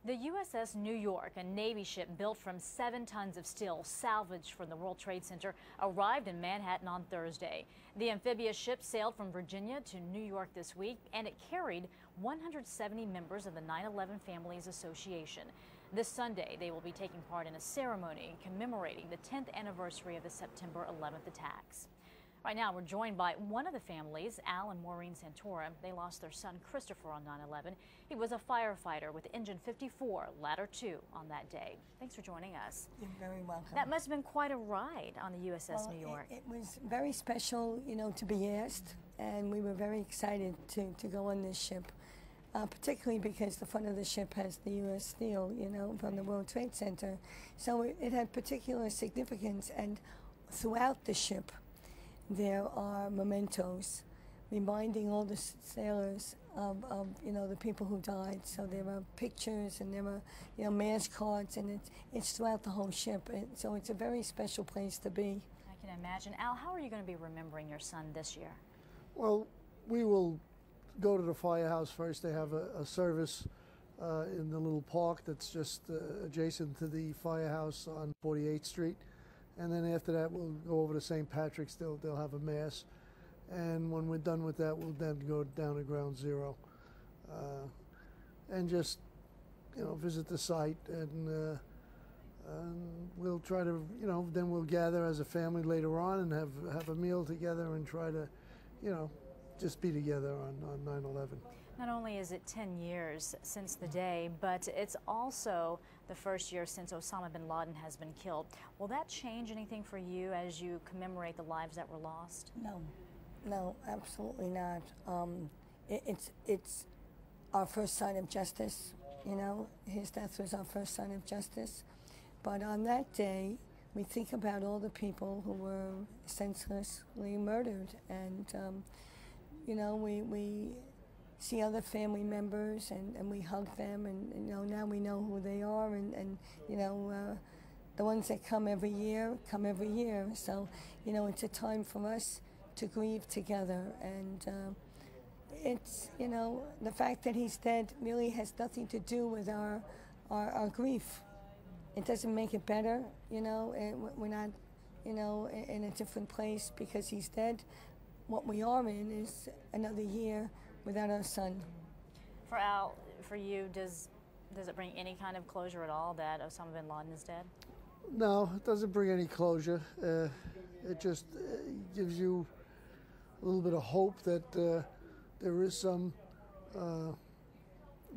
The USS New York, a Navy ship built from 7 tons of steel salvaged from the World Trade Center, arrived in Manhattan on Thursday. The amphibious ship sailed from Virginia to New York this week, and it carried 170 members of the 9/11 Families Association. This Sunday, they will be taking part in a ceremony commemorating the 10th anniversary of the September 11th attacks. Right now, we're joined by one of the families, Al and Maureen Santora. They lost their son, Christopher, on 9/11. He was a firefighter with Engine 54, Ladder 2, on that day. Thanks for joining us. You're very welcome. That must have been quite a ride on the USS New York. It was very special, to be asked, and we were very excited to go on this ship, particularly because the front of the ship has the U.S. Steel, from the World Trade Center. So it had particular significance, and throughout the ship, there are mementos reminding all the sailors of the people who died. So there are pictures and there are mass cards, and it's throughout the whole ship. So it's a very special place to be. I can imagine. Al, how are you going to be remembering your son this year? Well, we will go to the firehouse first. They have a service in the little park that's just adjacent to the firehouse on 48th Street. And then after that, we'll go over to St. Patrick's. They'll have a mass. And when we're done with that, we'll then go down to Ground Zero and just, visit the site. And we'll try to, then we'll gather as a family later on and have a meal together and try to, just be together on 9/11. Not only is it 10 years since the day, but it's also the first year since Osama bin Laden has been killed. Will that change anything for you as you commemorate the lives that were lost? No, absolutely not. It's our first sign of justice, His death was our first sign of justice. But on that day, we think about all the people who were senselessly murdered, and we see other family members and we hug them, and now we know who they are, and the ones that come every year. So it's a time for us to grieve together, and it's the fact that he's dead really has nothing to do with our grief. It doesn't make it better, we're not in a different place because he's dead. What we are in is another year without our son. For Al, for you, does it bring any kind of closure at all that Osama bin Laden is dead? No, it doesn't bring any closure. It just gives you a little bit of hope that there is some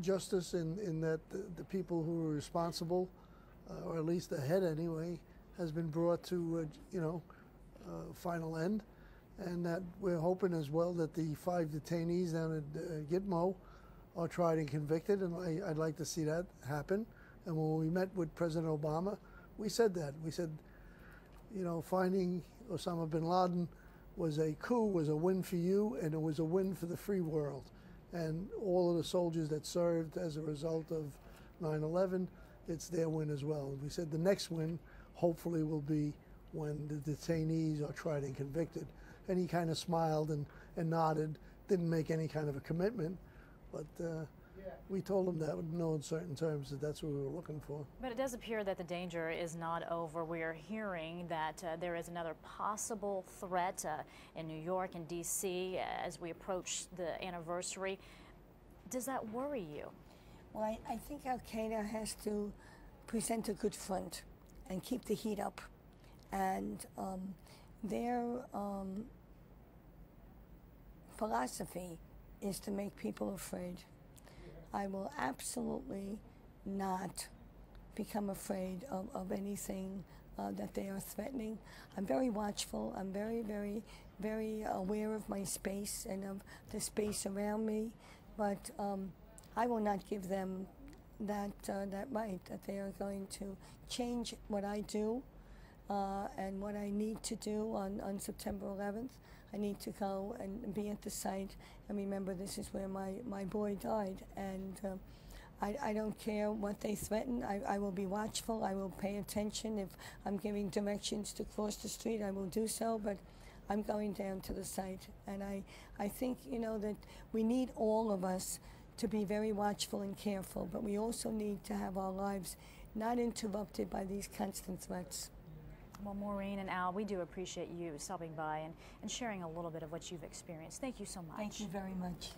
justice in that the people who were responsible, or at least the head anyway, has been brought to final end. And that we're hoping as well that the 5 detainees down at Gitmo are tried and convicted, and I'd like to see that happen. And when we met with President Obama, we said that. We said, finding Osama bin Laden was a coup, was a win for you, and it was a win for the free world. And all of the soldiers that served as a result of 9/11, it's their win as well. And we said the next win, hopefully, will be when the detainees are tried and convicted. And he kind of smiled and nodded, didn't make any kind of a commitment, but we told him that with no uncertain terms that's what we were looking for. But it does appear that the danger is not over. We are hearing that there is another possible threat in New York and D.C. As we approach the anniversary. Does that worry you? Well, I think Al-Qaeda has to present a good front and keep the heat up. And their philosophy is to make people afraid. I will absolutely not become afraid of anything that they are threatening. I'm very watchful. I'm very, very, very aware of my space and of the space around me. But I will not give them that right, that they are going to change what I do. And what I need to do on September 11th, I need to go and be at the site and remember this is where my boy died. And I don't care what they threaten. I will be watchful. I will pay attention. If I'm giving directions to cross the street, I will do so. But I'm going down to the site. And I think, that we need all of us to be very watchful and careful, but we also need to have our lives not interrupted by these constant threats. Well, Maureen and Al, we do appreciate you stopping by and sharing a little bit of what you've experienced. Thank you so much. Thank you very much.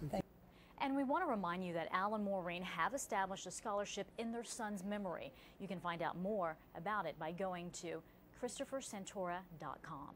And we want to remind you that Al and Maureen have established a scholarship in their son's memory. You can find out more about it by going to ChristopherSantora.com.